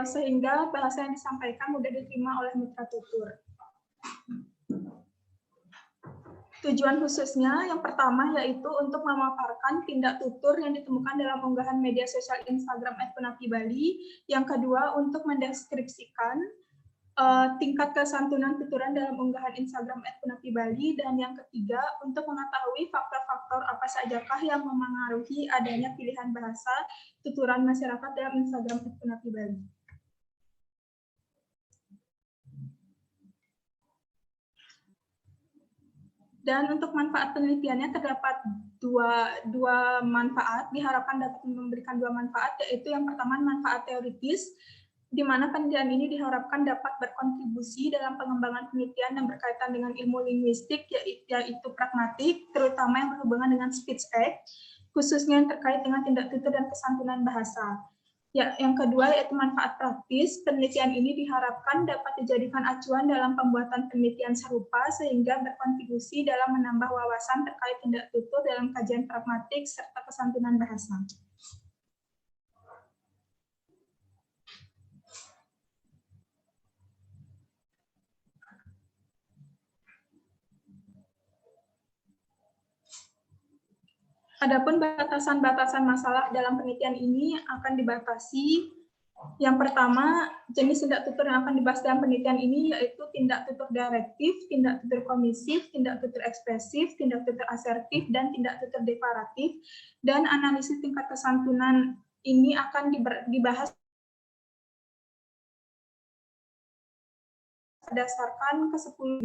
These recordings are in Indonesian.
sehingga bahasa yang disampaikan mudah diterima oleh mitra tutur. Tujuan khususnya yang pertama yaitu untuk memaparkan tindak tutur yang ditemukan dalam unggahan media sosial Instagram @punapi_bali. Yang kedua untuk mendeskripsikan tingkat kesantunan tuturan dalam unggahan Instagram @punapi_bali, dan yang ketiga untuk mengetahui faktor-faktor apa sajakah yang memengaruhi adanya pilihan bahasa tuturan masyarakat dalam Instagram @punapi_bali. Dan untuk manfaat penelitiannya terdapat dua manfaat, diharapkan dapat memberikan dua manfaat, yaitu yang pertama manfaat teoritis, di mana penelitian ini diharapkan dapat berkontribusi dalam pengembangan penelitian yang berkaitan dengan ilmu linguistik, yaitu pragmatik, terutama yang berhubungan dengan speech act, khususnya yang terkait dengan tindak tutur dan kesantunan bahasa. Ya, yang kedua yaitu manfaat praktis. Penelitian ini diharapkan dapat dijadikan acuan dalam pembuatan penelitian serupa sehingga berkontribusi dalam menambah wawasan terkait tindak tutur dalam kajian pragmatik serta kesantunan bahasa. Adapun batasan-batasan masalah dalam penelitian ini akan dibatasi. Yang pertama, jenis tindak tutur yang akan dibahas dalam penelitian ini yaitu tindak tutur direktif, tindak tutur komisif, tindak tutur ekspresif, tindak tutur asertif, dan tindak tutur deklaratif. Dan analisis tingkat kesantunan ini akan dibahas berdasarkan ke-10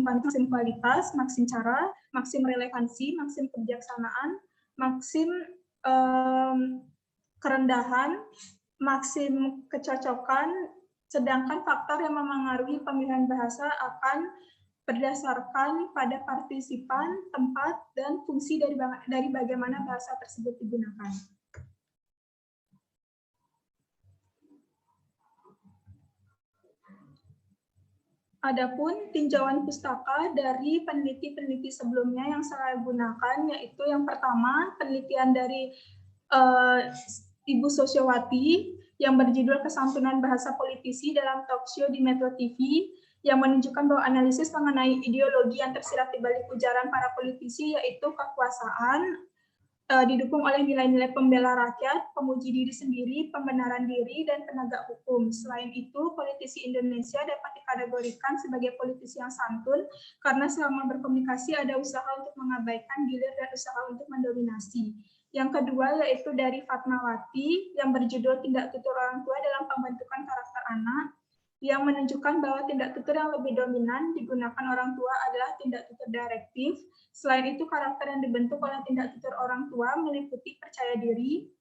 maksim kualitas, maksim cara, maksim relevansi, maksim kebijaksanaan, maksim kerendahan, maksim kecocokan, sedangkan faktor yang memengaruhi pemilihan bahasa akan berdasarkan pada partisipan, tempat, dan fungsi dari bagaimana bahasa tersebut digunakan. Adapun tinjauan pustaka dari peneliti-peneliti sebelumnya yang saya gunakan, yaitu yang pertama penelitian dari Ibu Sosiowati yang berjudul Kesantunan Bahasa Politisi dalam talkshow di Metro TV, yang menunjukkan bahwa analisis mengenai ideologi yang tersirat di balik ujaran para politisi yaitu kekuasaan, didukung oleh nilai-nilai pembela rakyat, pemuji diri sendiri, pembenaran diri, dan penegak hukum. Selain itu, politisi Indonesia dapat dikategorikan sebagai politisi yang santun karena selama berkomunikasi ada usaha untuk mengabaikan gilir dan usaha untuk mendominasi. Yang kedua yaitu dari Fatmawati yang berjudul Tindak Tutur Orang Tua dalam Pembentukan Karakter Anak, yang menunjukkan bahwa tindak tutur yang lebih dominan digunakan orang tua adalah tindak tutur direktif. Selain itu, karakter yang dibentuk oleh tindak tutur orang tua meliputi percaya diri,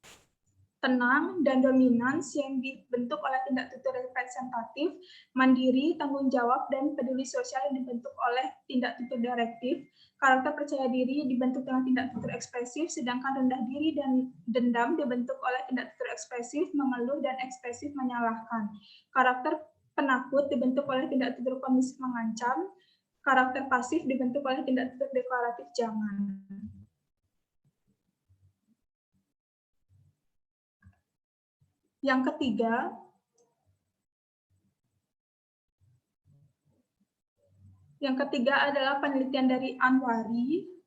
tenang, dan dominans yang dibentuk oleh tindak tutur representatif, mandiri, tanggung jawab, dan peduli sosial yang dibentuk oleh tindak tutur direktif. Karakter percaya diri dibentuk dengan tindak tutur ekspresif, sedangkan rendah diri dan dendam dibentuk oleh tindak tutur ekspresif, mengeluh, dan ekspresif menyalahkan. Karakter penakut dibentuk oleh tindak tutur komisif mengancam, karakter pasif dibentuk oleh tindak tutur deklaratif jangan. Yang ketiga adalah penelitian dari Anwari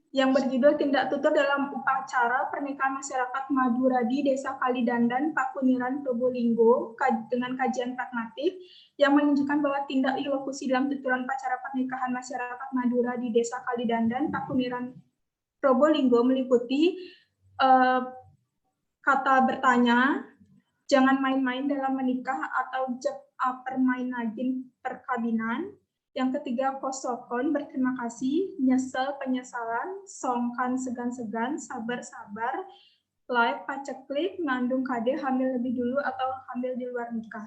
yang berjudul Tindak Tutur dalam Upacara Pernikahan Masyarakat Madura di Desa Kalidandan, Pakuniran, Probolinggo, dengan kajian pragmatik, yang menunjukkan bahwa tindak ilokusi dalam tuturan upacara pernikahan masyarakat Madura di Desa Kalidandan, Pakuniran, Probolinggo meliputi kata bertanya, jangan main-main dalam menikah atau permainagin perkawinan. Yang ketiga, kosokon, berterima kasih, nyesel, penyesalan, songkan, segan-segan, sabar-sabar, like, paceklik, ngandung kade, hamil lebih dulu atau hamil di luar nikah.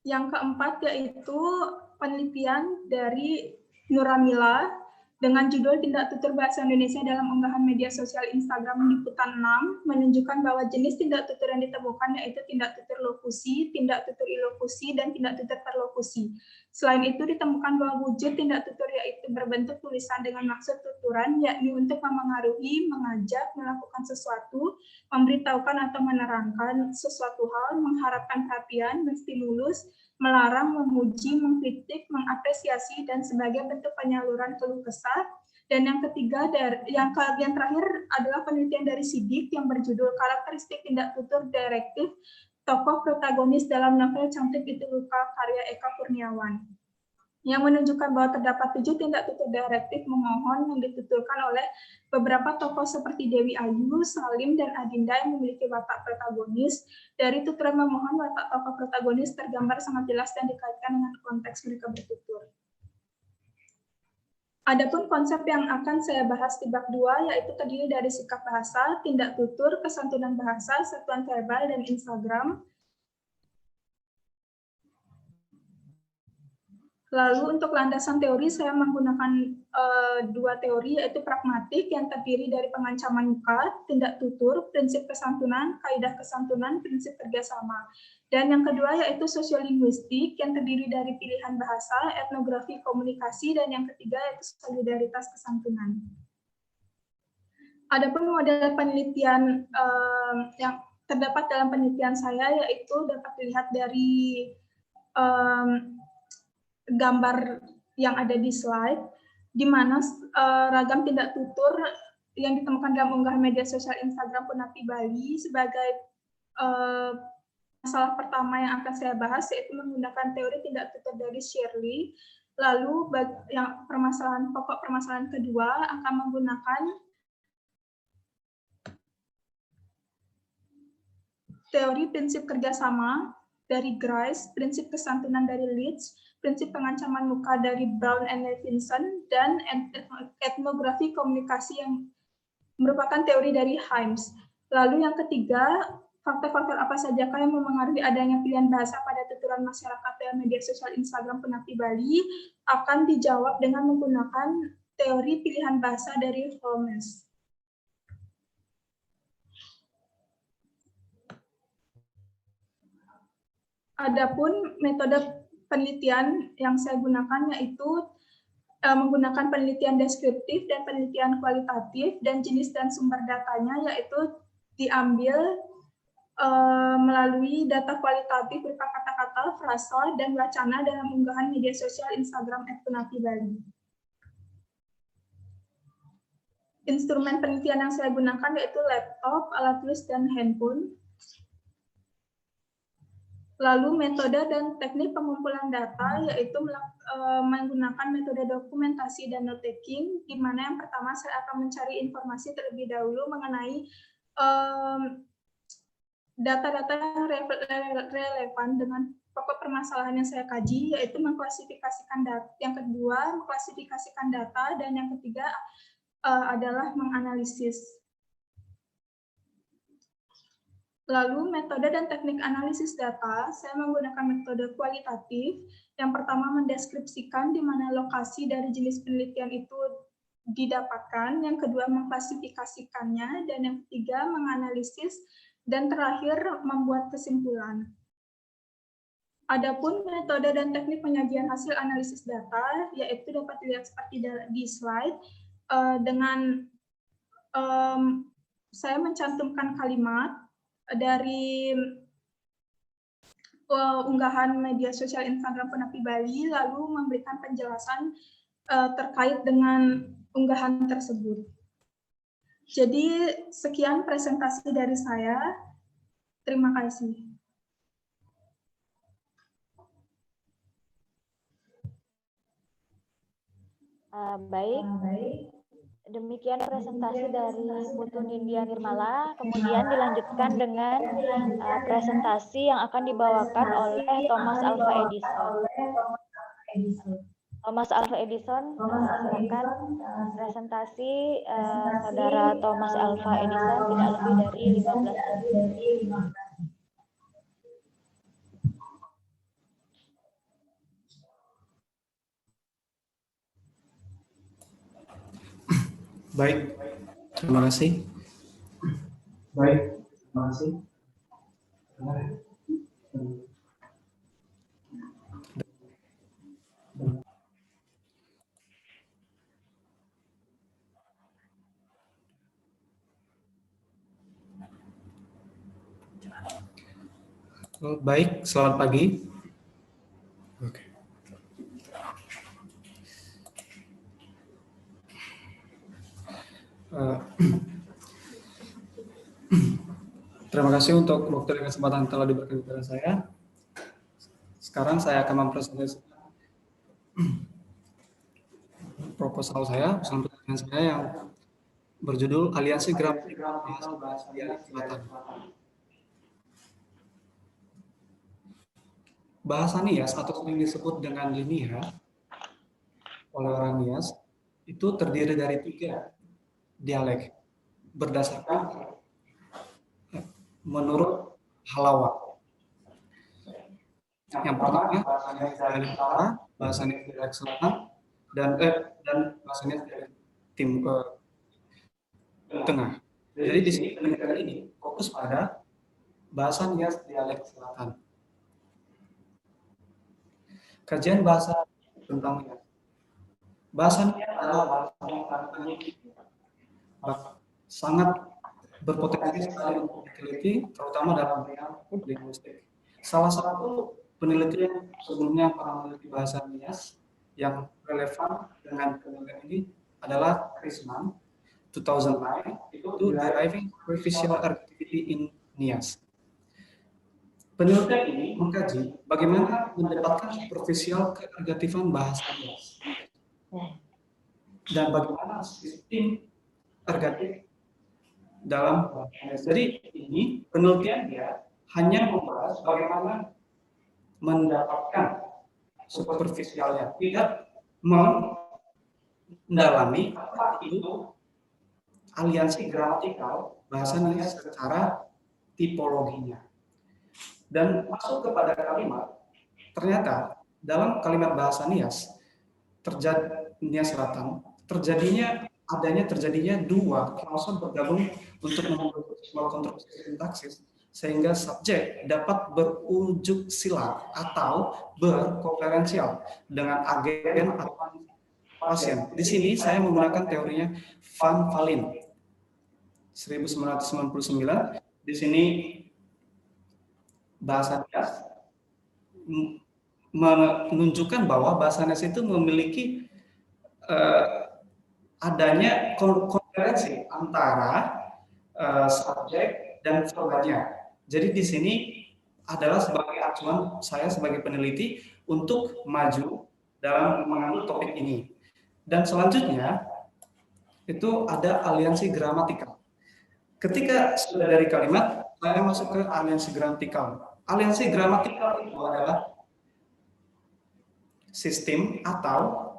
Yang keempat yaitu penelitian dari Nuramila dengan judul Tindak Tutur Bahasa Indonesia dalam unggahan media sosial Instagram liputan 6 menunjukkan bahwa jenis tindak tutur yang ditemukan yaitu tindak tutur lokusi, tindak tutur ilokusi, dan tindak tutur perlokusi. Selain itu ditemukan bahwa wujud tindak tutur yaitu berbentuk tulisan dengan maksud tuturan, yakni untuk memengaruhi, mengajak, melakukan sesuatu, memberitahukan atau menerangkan sesuatu hal, mengharapkan perhatian, menstimulus, melarang, memuji, mengkritik, mengapresiasi, dan sebagai bentuk penyaluran keluh kesah. Dan yang ketiga, yang terakhir adalah penelitian dari Sidik yang berjudul Karakteristik Tindak Tutur Direktif Tokoh Protagonis dalam Novel Cantik Itu Luka karya Eka Kurniawan, yang menunjukkan bahwa terdapat 7 tindak tutur direktif memohon yang dituturkan oleh beberapa tokoh seperti Dewi Ayu, Salim, dan Adinda yang memiliki watak protagonis. Dari tuturan memohon, watak tokoh protagonis tergambar sangat jelas dan dikaitkan dengan konteks mereka bertutur. Adapun konsep yang akan saya bahas di bab 2 yaitu terdiri dari sikap bahasa, tindak tutur, kesantunan bahasa, satuan verbal, dan Instagram. Lalu untuk landasan teori saya menggunakan 2 teori yaitu pragmatik yang terdiri dari pengancaman muka, tindak tutur, prinsip kesantunan, kaidah kesantunan, prinsip kerjasama. Dan yang kedua yaitu sosiolinguistik yang terdiri dari pilihan bahasa, etnografi komunikasi, dan yang ketiga yaitu solidaritas kesantunan. Adapun model penelitian yang terdapat dalam penelitian saya yaitu dapat dilihat dari gambar yang ada di slide, di mana ragam tindak tutur yang ditemukan dalam unggahan media sosial Instagram Penapi Bali sebagai masalah pertama yang akan saya bahas yaitu menggunakan teori tindak tutur dari Shirley. Lalu yang pokok permasalahan kedua akan menggunakan teori prinsip kerjasama dari Grice, prinsip kesantunan dari Leeds, prinsip pengancaman muka dari Brown and Levinson, dan etnografi komunikasi yang merupakan teori dari Himes. Lalu yang ketiga, faktor-faktor apa sajakah yang memengaruhi adanya pilihan bahasa pada tuturan masyarakat dalam media sosial Instagram Penapi Bali akan dijawab dengan menggunakan teori pilihan bahasa dari Holmes. Adapun metode penelitian yang saya gunakan yaitu menggunakan penelitian deskriptif dan penelitian kualitatif, dan jenis dan sumber datanya yaitu diambil melalui data kualitatif berupa kata-kata, frasa, dan wacana dalam unggahan media sosial Instagram @penapibali. Instrumen penelitian yang saya gunakan yaitu laptop, alat tulis, dan handphone. Lalu metode dan teknik pengumpulan data yaitu menggunakan metode dokumentasi dan note-taking, di mana yang pertama saya akan mencari informasi terlebih dahulu mengenai data-data yang relevan dengan pokok permasalahan yang saya kaji, yaitu mengklasifikasikan data. Yang kedua, mengklasifikasikan data, dan yang ketiga adalah menganalisis. Lalu metode dan teknik analisis data, saya menggunakan metode kualitatif. Yang pertama mendeskripsikan di mana lokasi dari jenis penelitian itu didapatkan, yang kedua mengklasifikasikannya, dan yang ketiga menganalisis, dan terakhir membuat kesimpulan. Adapun metode dan teknik penyajian hasil analisis data, yaitu dapat dilihat seperti di slide, dengan saya mencantumkan kalimat dari unggahan media sosial Instagram Penapi Bali, lalu memberikan penjelasan terkait dengan unggahan tersebut. Jadi sekian presentasi dari saya. Terima kasih. Baik. Demikian presentasi dari Putu Nindya Nirmala, kemudian dilanjutkan dengan presentasi yang akan dibawakan oleh Thomas Alva Edison. Thomas Alva Edison, silakan presentasi saudara Thomas Alva Edison tidak lebih dari 15 menit. Baik, terima kasih. Baik, terima kasih. Baik, selamat pagi. Oke. Terima kasih untuk waktu dan kesempatan yang telah diberikan kepada saya. Sekarang saya akan mempresentasikan proposal saya, pesan penelitian saya yang berjudul Aliansi Gramatikal Bahasa Dialek Selatan. Bahasa Nias atau sering disebut dengan linia oleh orang Nias itu terdiri dari 3 dialek berdasarkan menurut Halawa. Yang pertama bahasa Nias dialek utara, bahasa Nias dialek selatan, dan bahasa Nias dialek tengah. Jadi di sini penelitian ini fokus pada bahasa Nias dialek selatan. Kajian bahasa tentang Nias. Bahasa Nias adalah bahasa yang sangat berpotensi sekali untuk diteliti, terutama dalam bidang linguistik. Salah satu penelitian sebelumnya para meneliti bahasa Nias yang relevan dengan penelitian ini adalah Krisman 2009 itu Deriving Superficial Activity in Nias. Penelitian ini mengkaji bagaimana mendapatkan superficial keergatifan bahasa Nias dan bagaimana sistem ergatif dalam bahasa Nias. Jadi ini penelitian dia hanya membahas bagaimana mendapatkan superficialnya, tidak mendalami apa itu aliansi gramatikal bahasa Nias secara tipologinya. Dan masuk kepada kalimat, ternyata dalam kalimat bahasa Nias Nias Selatan terjadinya 2 klausa bergabung untuk membentuk sebuah konstruksi sintaksis sehingga subjek dapat berujuk sila atau berkoferensial dengan agen atau pasien. Di sini saya menggunakan teorinya Van Valin 1999. Di sini bahasa Nias menunjukkan bahwa bahasa Nias itu memiliki adanya konferensi antara subjek dan verbalnya. Jadi di sini adalah sebagai acuan saya sebagai peneliti untuk maju dalam mengambil topik ini. Dan selanjutnya itu ada aliansi gramatikal. Ketika sudah dari kalimat, saya masuk ke aliansi gramatikal. Aliansi gramatikal itu adalah sistem atau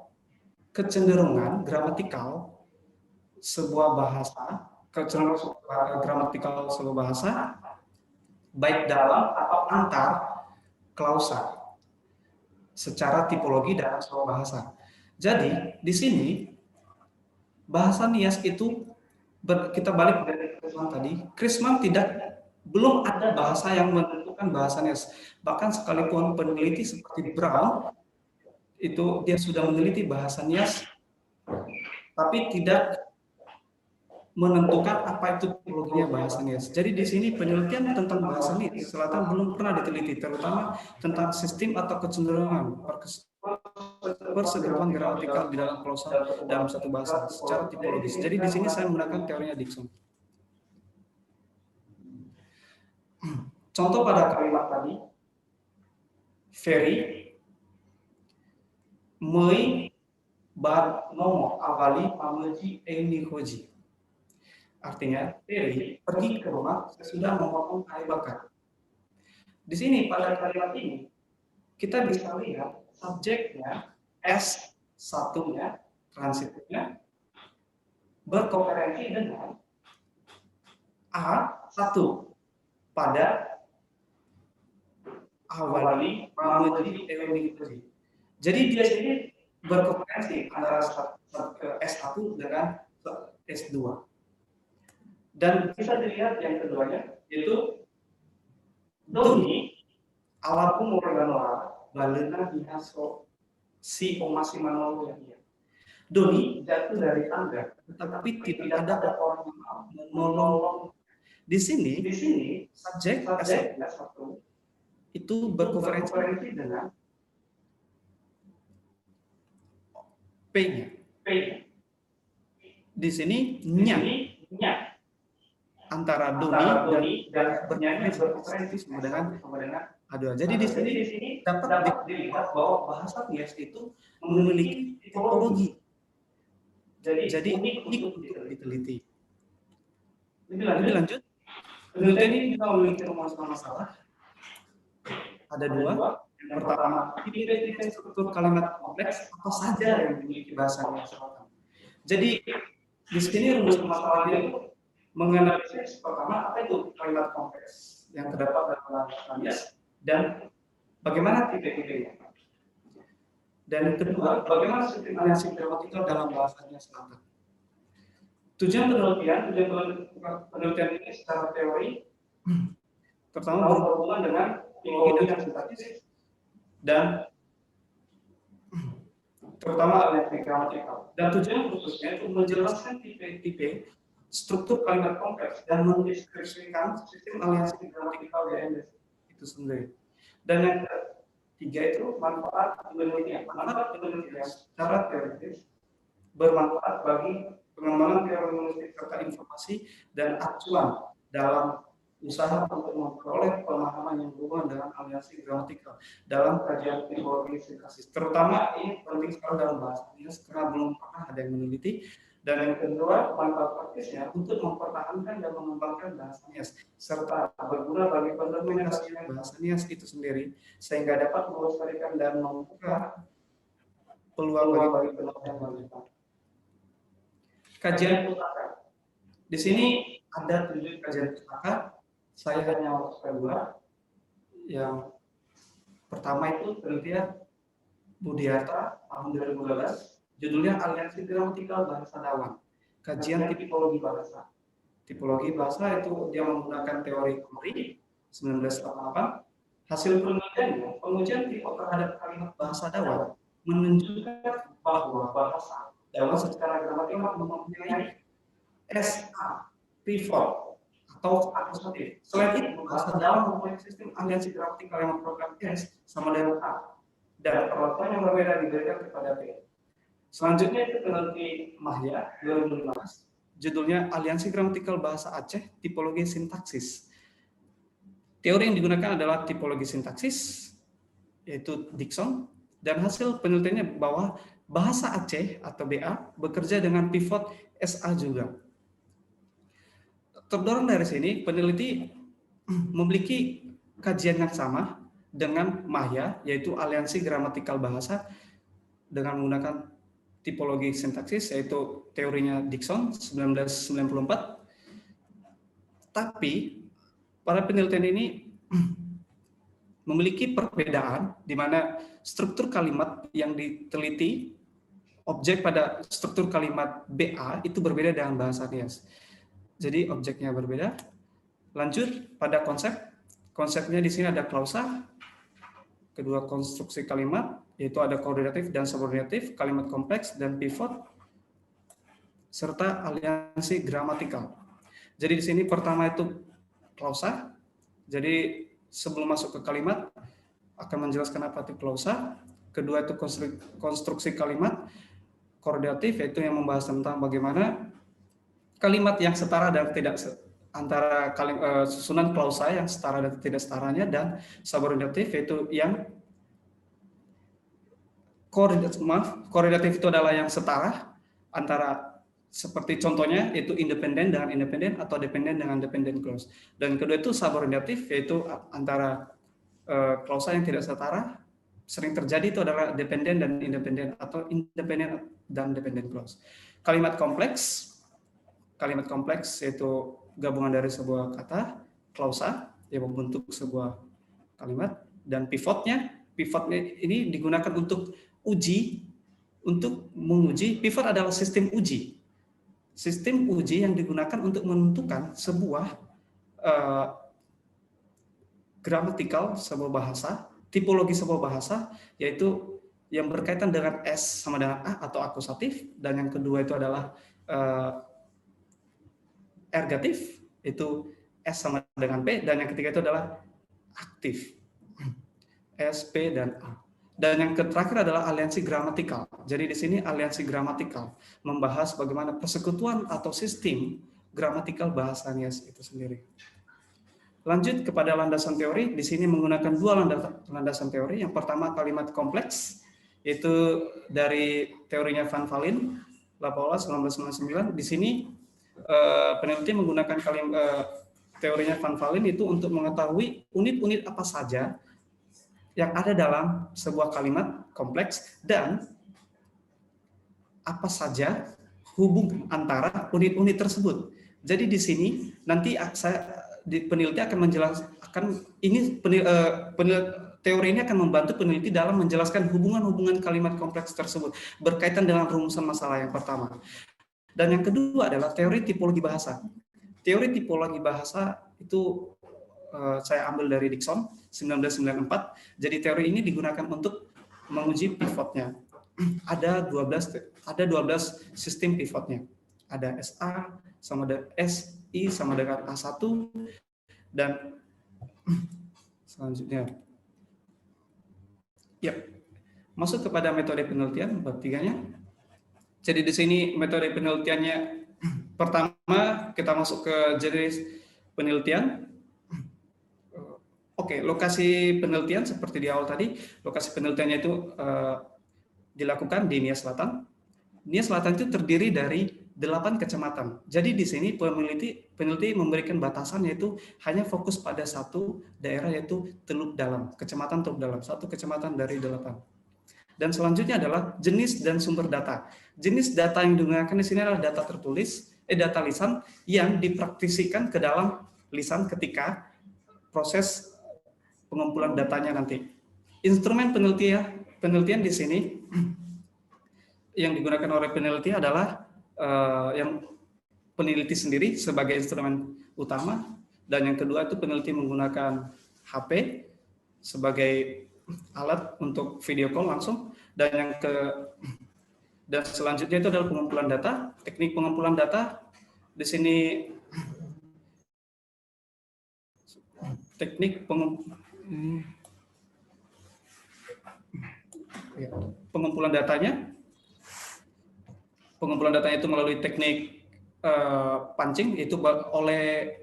kecenderungan gramatikal sebuah bahasa, kecenderungan gramatikal sebuah bahasa, baik dalam atau antar klausa secara tipologi dalam sebuah bahasa. Jadi di sini bahasa Nias itu kita balik dari Krisman tadi. Krisman belum ada bahasa yang menentukan bahasa Nias. Bahkan sekalipun peneliti seperti Brown itu dia sudah meneliti bahasa Nias, tapi tidak menentukan apa itu tipologinya bahasa Nias. Jadi di sini penelitian tentang bahasa Nias Selatan belum pernah diteliti, terutama tentang sistem atau kecenderungan persegerapan gramatikal di dalam klausa dalam satu bahasa secara tipologis. Jadi di sini saya menggunakan teorinya Dickson. Contoh pada kalimat tadi, Ferry, Mei, Bad, Nomo, Avali, Pameji, Eni, Hoji. Artinya, Ferry pergi ke rumah sesudah memotong kayu bakar. Di sini pada kalimat ini, kita bisa lihat subjeknya S1-nya, transitifnya, berkoferensi dengan A1 pada Awali, Pameji, Eni, Hoji. Jadi dia sini berkoferensi antara S1 dengan S2. Dan bisa dilihat yang keduanya, yaitu Doni, alabu morganola, balena bihaso, si omasi manolo yang dia. Doni jatuh dari tangga, tetapi tidak ada orang yang menolong. Di sini subjek S1 itu berkonferensi dengan P-nya. Di sini nya antara Doni dan berkonferensi sama dengan A2. Jadi di sini dapat dilihat bahwa bahasa Nias itu memiliki tipologi. Jadi unik untuk diteliti. Lebih lanjut, penelitian ini juga memiliki rumusan masalah. Ada dua. Yang pertama, tipe-tipe struktur kalimat kompleks apa saja yang dimiliki bahasa Nias Selatan. Jadi di sini rumus masalahnya itu menganalisis pertama apa itu kalimat kompleks yang terdapat dalam bahasa Nias dan bagaimana tipe-tipenya. Dan kedua, bagaimana sistem aliansi gramatikal dalam bahasa Nias Selatan. Tujuan penelitian ini secara teori pertama berhubungan dengan tipologi dan sintaksis dan terutama aliansi gramatikal. Dan tujuan khususnya itu menjelaskan tipe-tipe struktur kalimat kompleks dan mendeskripsikan sistem aliansi gramatikal DNS itu sendiri. Dan yang ketiga itu manfaat penelitian. Manfaat penelitian secara teoritis bermanfaat bagi pengembangan teori linguistik serta informasi dan acuan dalam usaha untuk memperoleh pemahaman yang berhubungan dengan aliansi gramatikal dalam kajian tipologi sintaksis. Terutama ini penting sekali dalam bahasa Nias karena belum pernah ada yang meneliti. Dan yang kedua, manfaat praktisnya untuk mempertahankan dan mengembangkan bahasa Nias serta berguna bagi pendokumentasi bahasa Nias itu sendiri sehingga dapat melestarikan dan membuka peluang bagi penelitian lanjutan. Kajian pustaka. Di sini ada 7 kajian pustaka. Saya hanya masukkan 2. Yang pertama itu penelitian Budiarta tahun 2012. Judulnya Aliansi Gramatikal Bahasa Dawan. Kajian tipologi bahasa. Tipologi bahasa itu dia menggunakan teori Khomri 1988. Hasil penelitiannya, pengujian tipe terhadap kalimat bahasa Dawan menunjukkan bahwa bahasa Dawan secara gramatikal mempunyai SA pivot atau akusatif. Selain itu, bahasa Dawan mempunyai sistem aliansi gramatikal yang memprogram S sama dengan A dan perlakuan yang berbeda diberikan kepada P. Selanjutnya itu peneliti Mahya 2015. Judulnya Aliansi Gramatikal Bahasa Aceh Tipologi Sintaksis. Teori yang digunakan adalah tipologi sintaksis, yaitu Dickson, dan hasil penelitiannya bahwa bahasa Aceh atau BA bekerja dengan pivot SA juga. Terdorong dari sini, peneliti memiliki kajian yang sama dengan Mahya, yaitu aliansi gramatikal bahasa dengan menggunakan tipologi sintaksis, yaitu teorinya Dickson 1994. Tapi para penelitian ini memiliki perbedaan di mana struktur kalimat yang diteliti, objek pada struktur kalimat BA itu berbeda dengan bahasa Nias. Jadi objeknya berbeda. Lanjut pada konsep. Konsepnya di sini ada klausa, kedua konstruksi kalimat, yaitu ada koordinatif dan subordinatif, kalimat kompleks dan pivot, serta aliansi gramatikal. Jadi di sini pertama itu klausa. Jadi sebelum masuk ke kalimat akan menjelaskan apa itu klausa. Kedua itu konstruksi kalimat. Koordinatif yaitu yang membahas tentang bagaimana kalimat yang setara dan tidak antara susunan klausa yang setara dan tidak setaranya, dan subordinatif yaitu yang koordinatif itu adalah yang setara antara, seperti contohnya yaitu independen dengan independen atau dependen dengan dependent clause. Dan kedua itu subordinatif yaitu antara klausa yang tidak setara. Sering terjadi itu adalah dependen dan independen atau independen dan dependent clause. Kalimat kompleks yaitu gabungan dari sebuah kata, klausa yang membentuk sebuah kalimat, dan pivotnya ini digunakan untuk menguji. Pivot adalah sistem uji. sistem uji yang digunakan untuk menentukan sebuah gramatikal sebuah bahasa, tipologi sebuah bahasa, yaitu yang berkaitan dengan S sama dengan A atau akusatif, dan yang kedua itu adalah ergatif, itu S sama dengan P, dan yang ketiga itu adalah aktif, S, P, dan A. Dan yang terakhir adalah aliansi gramatikal. Jadi di sini aliansi gramatikal membahas bagaimana persekutuan atau sistem gramatikal bahasanya itu sendiri. Lanjut kepada landasan teori, di sini menggunakan dua landasan teori. Yang pertama kalimat kompleks, yaitu dari teorinya Van Valen, Lapaula 1999. Di sini peneliti menggunakan teorinya Van Valen itu untuk mengetahui unit-unit apa saja yang ada dalam sebuah kalimat kompleks dan apa saja hubungan antara unit-unit tersebut. Jadi di sini nanti peneliti akan menjelaskan ini teori ini akan membantu peneliti dalam menjelaskan hubungan-hubungan kalimat kompleks tersebut berkaitan dengan rumusan masalah yang pertama. Dan yang kedua adalah teori tipologi bahasa. Teori tipologi bahasa itu saya ambil dari Dickson 1994. Jadi teori ini digunakan untuk menguji pivotnya. Ada 12 sistem pivotnya. Ada SA sama dengan SI sama dengan A1, dan selanjutnya ya masuk kepada metode penelitian bab 3-nya. Jadi di sini metode penelitiannya pertama kita masuk ke jenis penelitian. Oke, lokasi penelitian seperti di awal tadi, lokasi penelitiannya itu dilakukan di Nia Selatan. Nia Selatan itu terdiri dari 8 kecamatan. Jadi di sini peneliti memberikan batasan, yaitu hanya fokus pada satu daerah, yaitu Teluk Dalam, kecamatan Teluk Dalam, satu kecamatan dari 8. Dan selanjutnya adalah jenis dan sumber data. Jenis data yang digunakan di sini adalah data tertulis, data lisan yang dipraktisikan ke dalam lisan ketika proses pengumpulan datanya nanti. Instrumen penelitian di sini yang digunakan oleh peneliti adalah yang peneliti sendiri sebagai instrumen utama, dan yang kedua itu peneliti menggunakan HP sebagai alat untuk video call langsung, dan selanjutnya itu adalah pengumpulan data. Teknik pengumpulan data di sini pengumpulan datanya itu melalui teknik pancing, itu oleh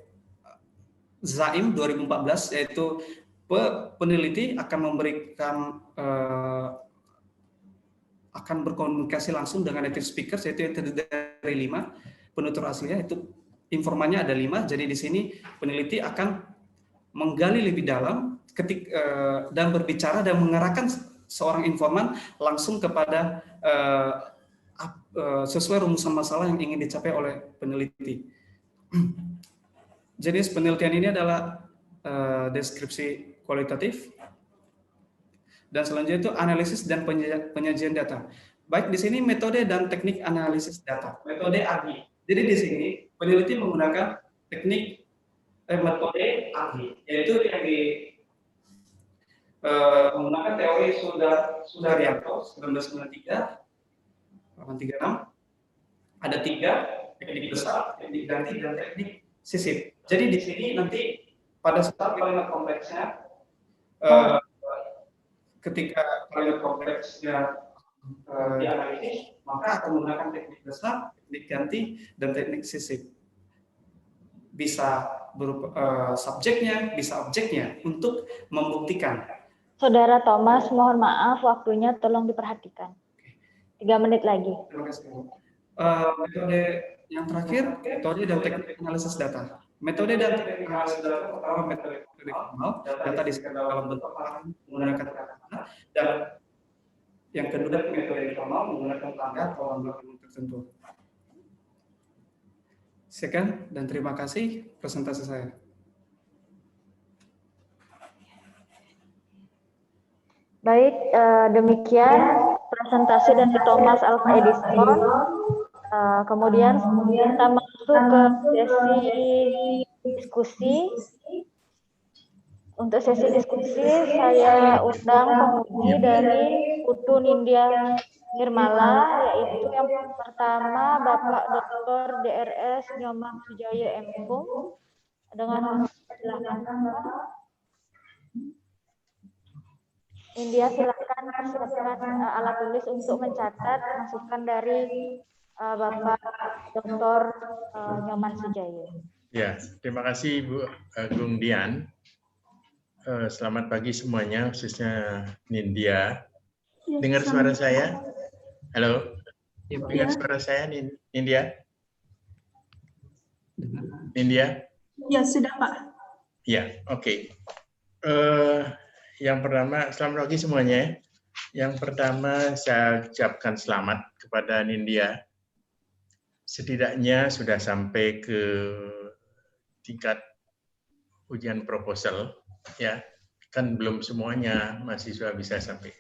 Zaim 2014, yaitu peneliti akan akan berkomunikasi langsung dengan native speakers, yaitu yang terdiri dari 5 penutur aslinya, itu informannya ada 5. Jadi di sini peneliti akan menggali lebih dalam dan berbicara dan mengarahkan seorang informan langsung kepada sesuai rumusan masalah yang ingin dicapai oleh peneliti. Jenis penelitian ini adalah deskripsi kualitatif, dan selanjutnya itu analisis dan penyajian data. Baik di sini metode dan teknik analisis data, metode AGI. Jadi di sini peneliti menggunakan metode AGI, yaitu yang menggunakan teori Sudaryanto 1993, 836. Ada 3 teknik besar, teknik ganti, dan teknik sisip. Jadi di sini nanti pada saat kalimat kompleksnya, ketika kalimat kompleksnya dianalisis, maka akan menggunakan teknik besar, teknik ganti, dan teknik sisip. Bisa berupa subjeknya, bisa objeknya, untuk membuktikan. Saudara Thomas, mohon maaf, waktunya tolong diperhatikan. 3 menit lagi. Terima kasih. Metode yang terakhir, metode dan teknik analisis data. Metode dan teknik analisis data pertama metode formal, data disebut dalam bentuk menggunakan kata-kata, dan yang kedua metode formal menggunakan tanda atau lambang tertentu. Sekian dan terima kasih presentasi saya. Baik, demikian presentasi dari Thomas Alva Edison. Kemudian kita masuk ke sesi diskusi. Untuk sesi diskusi, saya undang penguji dari Putu Nindya Nirmala, yaitu yang pertama Bapak Dr. DRS Nyoman Sujaya MPhum. Dengan hormat silakan Bapak. Nindya, silakan persiapkan alat tulis untuk mencatat masukan dari Bapak Dr. Nyoman Sujaya. Ya, terima kasih Bu Agung Dian. Selamat pagi semuanya, khususnya Nindya. Dengar suara saya? Halo? Dengar suara saya, Nindya? Nindya? Ya, sudah Pak. Ya, oke. Yang pertama, selamat pagi semuanya. Yang pertama, saya ucapkan selamat kepada Nindya. Setidaknya sudah sampai ke tingkat ujian proposal, ya. Kan belum semuanya mahasiswa bisa sampai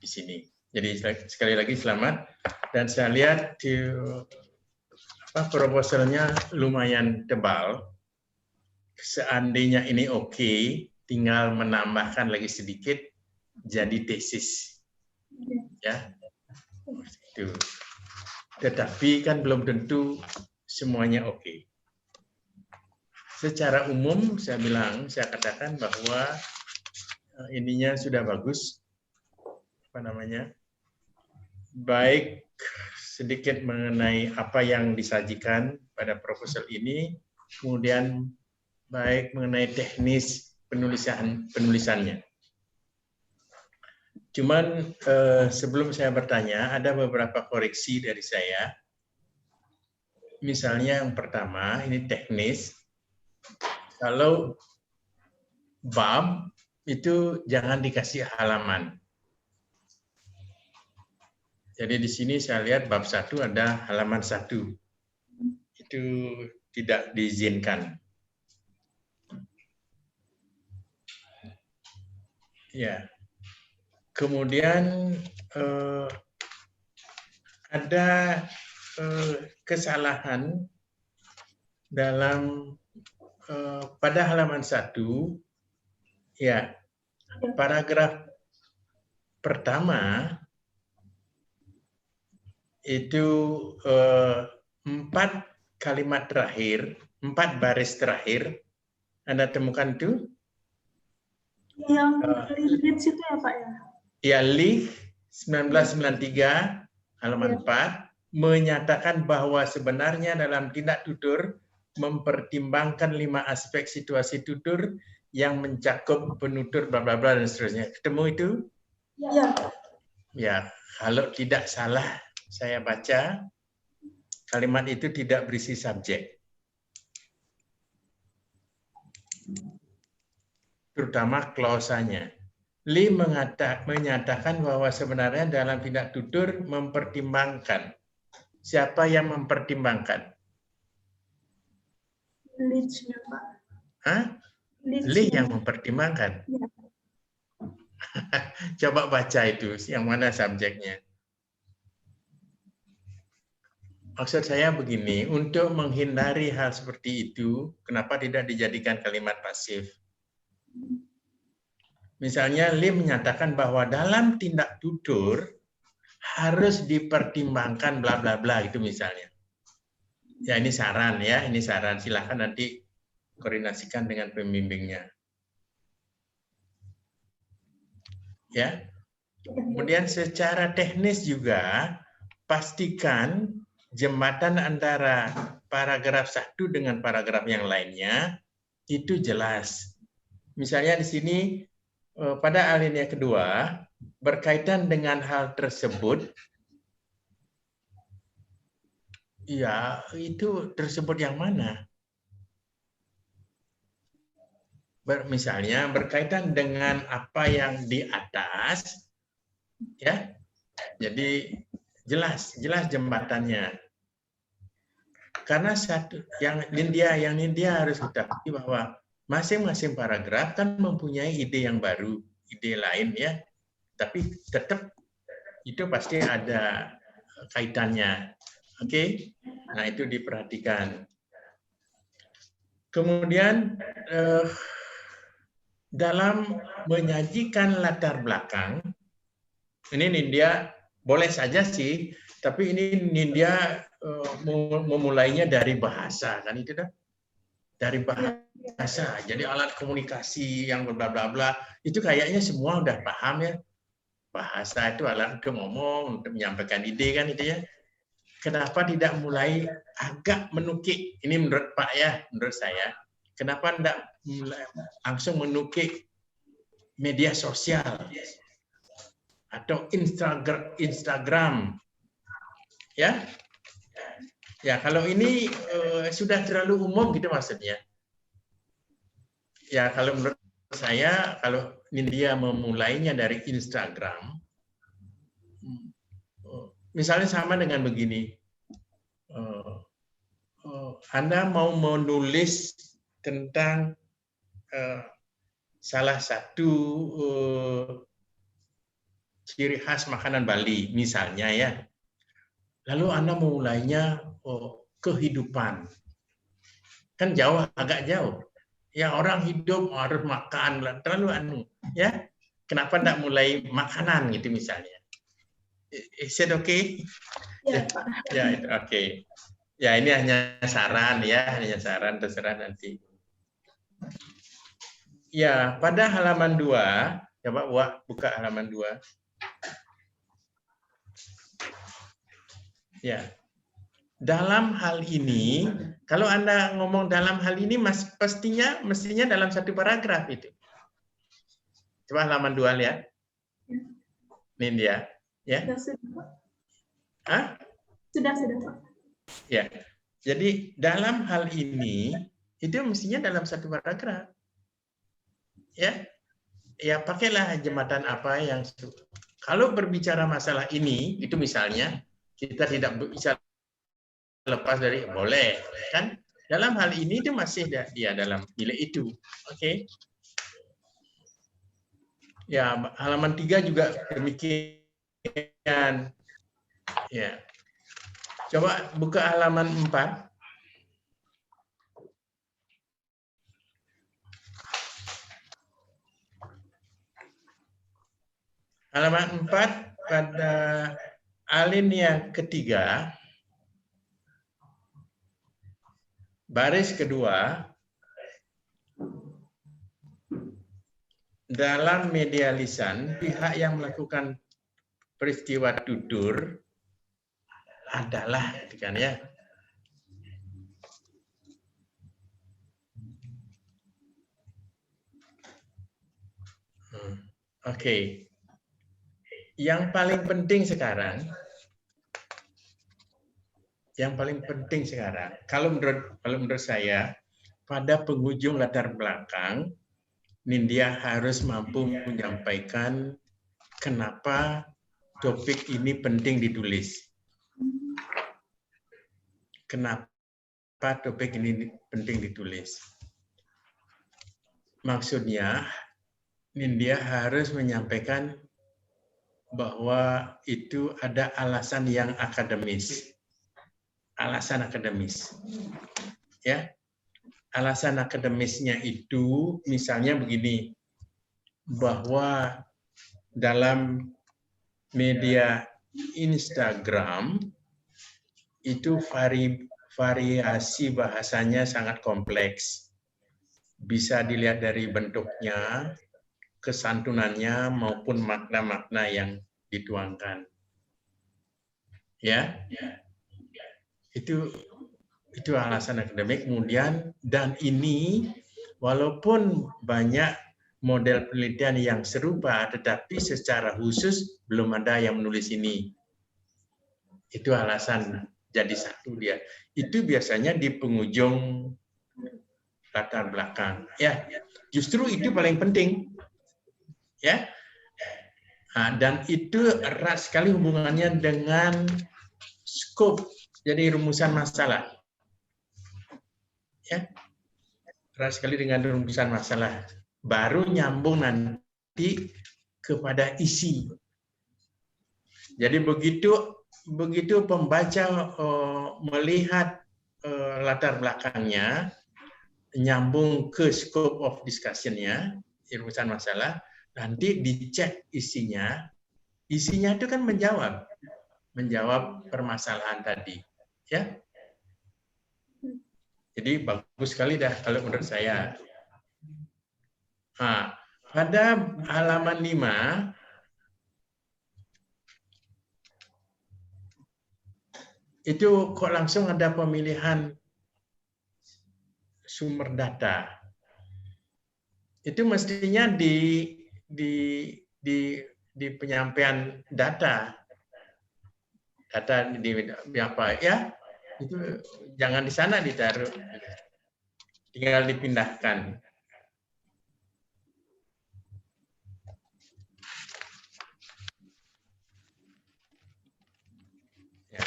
di sini. Jadi sekali lagi selamat. Dan saya lihat di proposalnya lumayan tebal. Seandainya ini oke, tinggal menambahkan lagi sedikit jadi tesis, ya. Itu. Tetapi kan belum tentu semuanya oke. Secara umum saya katakan bahwa ininya sudah bagus, baik sedikit mengenai apa yang disajikan pada proposal ini, kemudian baik mengenai teknis penulisannya. Cuman sebelum saya bertanya, ada beberapa koreksi dari saya. Misalnya yang pertama, ini teknis. Kalau bab itu jangan dikasih halaman. Jadi di sini saya lihat bab 1 ada halaman 1. Itu tidak diizinkan. Ya. Kemudian ada kesalahan dalam pada halaman 1, ya, paragraf pertama itu 4 kalimat terakhir, 4 baris terakhir, Anda temukan itu? Yang leads itu ya Pak ya? Ya, Lee 1993 halaman 4 menyatakan bahwa sebenarnya dalam tindak tutur mempertimbangkan 5 aspek situasi tutur yang mencakup penutur bla bla bla dan seterusnya. Ketemu itu? Ya. Ya, kalau tidak salah saya baca kalimat itu tidak berisi subjek. Terutama klausanya. Lee menyatakan bahwa sebenarnya dalam tindak tutur mempertimbangkan. Siapa yang mempertimbangkan? Leads-nya Pak. Hah? Lee yang mempertimbangkan. Ya. Coba baca itu, yang mana subjeknya. Maksud saya begini, untuk menghindari hal seperti itu, kenapa tidak dijadikan kalimat pasif? Misalnya, Lee menyatakan bahwa dalam tindak tutur harus dipertimbangkan bla bla bla, itu misalnya. Ya, ini saran ya, ini saran. Silahkan nanti koordinasikan dengan pembimbingnya. Ya. Kemudian secara teknis juga pastikan jembatan antara paragraf 1 dengan paragraf yang lainnya itu jelas. Misalnya di sini pada alinea kedua berkaitan dengan hal tersebut, ya itu tersebut yang mana? Misalnya berkaitan dengan apa yang di atas, ya. Jadi jelas jembatannya. Karena yang Nindya harus ketahui bahwa masing-masing paragraf kan mempunyai ide yang baru, ide lain ya. Tapi tetap itu pasti ada kaitannya. Oke, nah itu diperhatikan. Kemudian dalam menyajikan latar belakang, ini Nindya boleh saja sih, tapi ini Nindya memulainya dari bahasa, kan itu dah. Dari bahasa, jadi alat komunikasi yang bla bla bla, itu kayaknya semua udah paham ya. Bahasa itu alat untuk ngomong, untuk menyampaikan ide kan itu ya. Kenapa tidak mulai agak menukik? Ini menurut Pak ya, menurut saya. Kenapa tidak langsung menukik media sosial atau Instagram? Ya, ya kalau ini sudah terlalu umum gitu maksudnya. Ya kalau menurut saya, kalau Nindya memulainya dari Instagram, misalnya sama dengan begini, Anda mau menulis tentang salah satu ciri khas makanan Bali, misalnya ya. Lalu Anda memulainya kehidupan. Kan jauh, agak jauh. Ya orang hidup harus makan, terlalu ya. Kenapa tidak mulai makanan gitu misalnya? Is it okay? Ya, Pak. Ya, itu oke. Ya, ini hanya saran ya, hanya saran, terserah nanti. Ya, pada halaman 2, coba Wak buka halaman 2. Ya. Dalam hal ini, kalau Anda ngomong dalam hal ini, mestinya dalam satu paragraf itu. Coba halaman 2 lihat. Nindya, ya. Hah? Sudah, Pak. Ya. Jadi dalam hal ini itu mestinya dalam satu paragraf. Ya. Ya, pakailah jembatan apa yang kalau berbicara masalah ini, itu misalnya kita tidak bisa lepas dari boleh, kan? Dalam hal ini itu masih dia dalam nilai itu. Oke. Ya, halaman 3 juga demikian. Ya. Coba buka halaman 4. Halaman 4 pada alinea ketiga, baris kedua, dalam media lisan, pihak yang melakukan peristiwa tutur adalah, kan ya. Oke. Yang paling penting sekarang, kalau menurut saya, pada penghujung latar belakang, Nindya harus mampu menyampaikan kenapa topik ini penting ditulis. Kenapa topik ini penting ditulis? Maksudnya, Nindya harus menyampaikan bahwa itu ada alasan yang akademis. Alasan akademis. Ya. Alasan akademisnya itu misalnya begini, bahwa dalam media Instagram itu variasi bahasanya sangat kompleks. Bisa dilihat dari bentuknya, kesantunannya maupun makna-makna yang dituangkan. Ya. Itu alasan akademik. Kemudian, dan ini walaupun banyak model penelitian yang serupa, tetapi secara khusus belum ada yang menulis ini. Itu alasan jadi satu dia. Itu biasanya di penghujung latar belakang. Ya, justru itu paling penting. Ya, dan itu erat sekali hubungannya dengan skop, jadi rumusan masalah. Ya, erat sekali dengan rumusan masalah. Baru nyambung nanti kepada isi. Jadi begitu begitu pembaca melihat latar belakangnya, nyambung ke scope of discussion-nya, rumusan masalah, nanti dicek isinya. Isinya itu kan menjawab permasalahan tadi, ya. Jadi bagus sekali dah kalau menurut saya. Nah, pada halaman 5 itu kok langsung ada pemilihan sumber data. Itu mestinya di penyampaian data di apa ya, itu jangan di sana ditaruh, tinggal dipindahkan. Ya.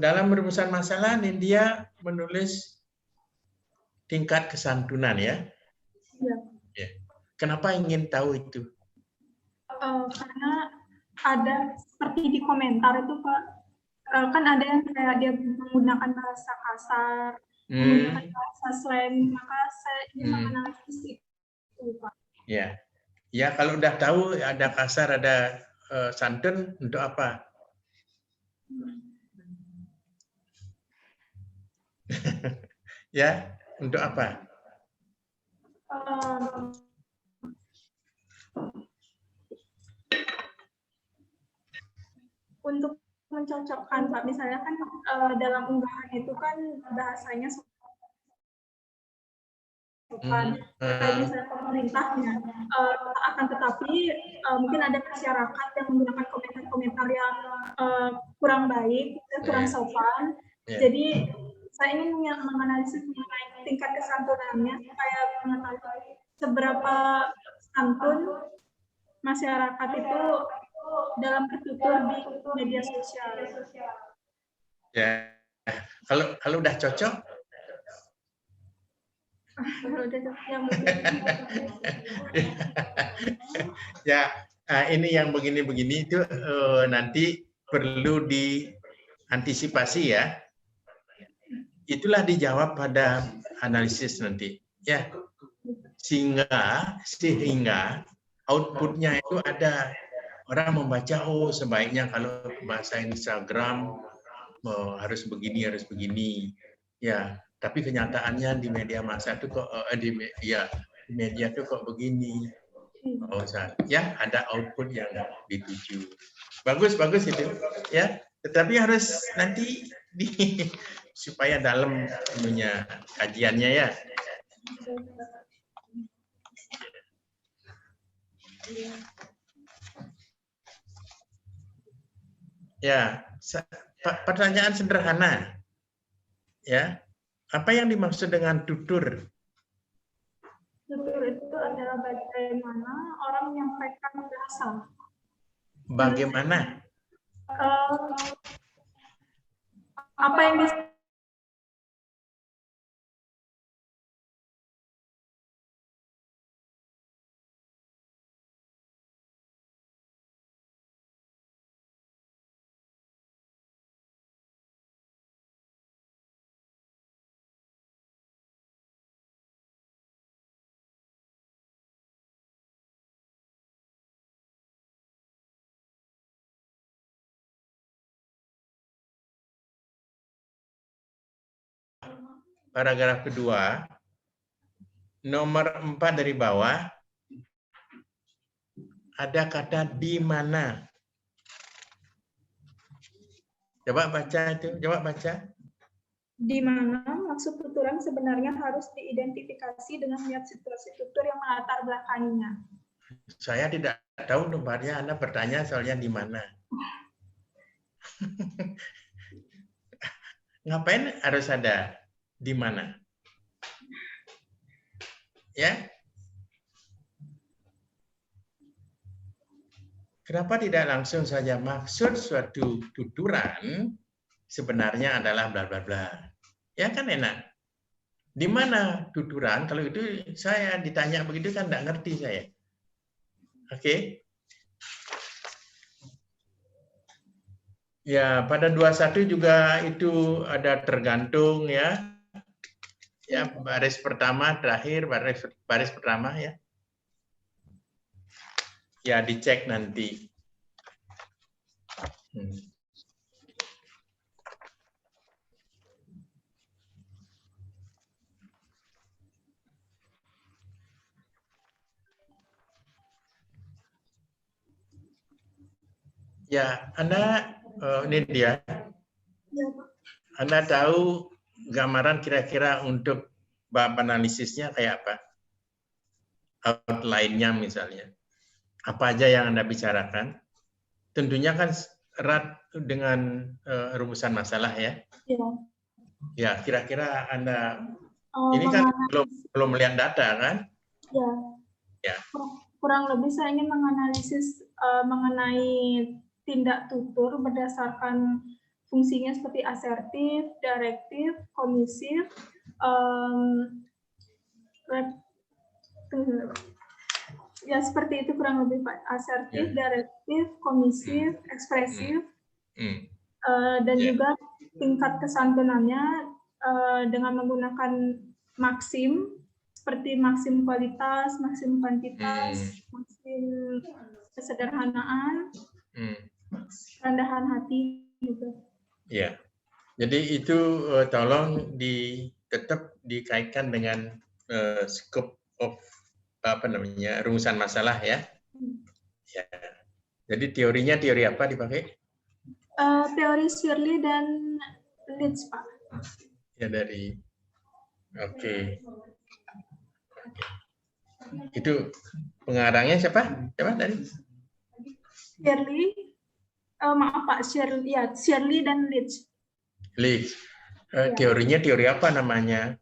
Dalam rumusan masalah Nindya menulis tingkat kesantunan, ya. Ya. Ya. Kenapa ingin tahu itu? Karena ada seperti di komentar itu Pak, kan ada yang kayak dia menggunakan bahasa kasar, menggunakan bahasa slang, maka saya ingin menganalisis itu Pak. Ya, ya kalau udah tahu ada kasar, ada santun, untuk apa? Ya, untuk apa? Untuk mencocokkan Pak, misalnya kan dalam unggahan itu kan bahasanya sopan, kayak misalnya pemerintahnya, akan tetapi mungkin ada masyarakat yang menggunakan komentar-komentar yang kurang baik, kurang sopan. Jadi saya ingin menganalisis mengenai tingkat kesantunannya, supaya mengetahui seberapa santun masyarakat itu dalam bertutur di media sosial. Ya, kalau udah cocok. Ya, ini yang begini-begini itu nanti perlu diantisipasi, ya. Itulah dijawab pada analisis nanti, ya. Sehingga outputnya itu ada. Orang membaca, oh sebaiknya kalau bahasa Instagram harus begini, ya. Tapi kenyataannya di media massa itu kok di media itu kok begini. Oh, ya ada output yang dituju. Bagus itu, ya. Tetapi harus nanti supaya dalam punya kajiannya, ya. Ya, pertanyaan sederhana. Ya. Apa yang dimaksud dengan tutur? Tutur itu adalah bagaimana orang menyampaikan bahasa. Bagaimana? Apa yang Paragraf kedua, nomor 4 dari bawah, ada kata di mana. Coba baca itu, Di mana maksud tuturan sebenarnya harus diidentifikasi dengan niat situasi tutur yang melatar belakanginya. Saya tidak tahu tempatnya, Anda bertanya soalnya di mana. Ngapain harus ada di mana? Ya. Kenapa tidak langsung saja maksud suatu tuturan sebenarnya adalah bla bla bla. Ya kan enak. Di mana tuturan? Kalau itu saya ditanya begitu kan enggak ngerti saya. Oke. Ya, pada 21 juga itu ada tergantung ya. Ya, baris pertama terakhir, baris pertama ya. Ya, dicek nanti. Ya, Anda, ini dia. Ya, Pak. Anda tahu gambaran kira-kira untuk bab analisisnya kayak apa? Outline-nya misalnya. Apa aja yang Anda bicarakan? Tentunya kan erat dengan rumusan masalah ya. Ya. Ya, kira-kira Anda ini kan menganalisis. belum melihat data kan? Ya. Ya. Kurang lebih saya ingin menganalisis mengenai tindak tutur berdasarkan fungsinya seperti asertif, direktif, komisif, ya seperti itu kurang lebih Pak. Asertif, direktif, komisif, ekspresif, dan juga tingkat kesantunannya dengan menggunakan maksim seperti maksim kualitas, maksim kuantitas, maksim kesederhanaan, kerendahan hati gitu. Ya, jadi itu tolong tetap dikaitkan dengan scope of rumusan masalah ya. Ya. Jadi teorinya teori apa dipakai? Teori Shirley dan Leeds, Pak. Ya dari, oke. Itu pengarangnya siapa? Siapa tadi? Shirley, maaf Pak, Shirley dan Leeds. Leeds. Teorinya teori apa namanya?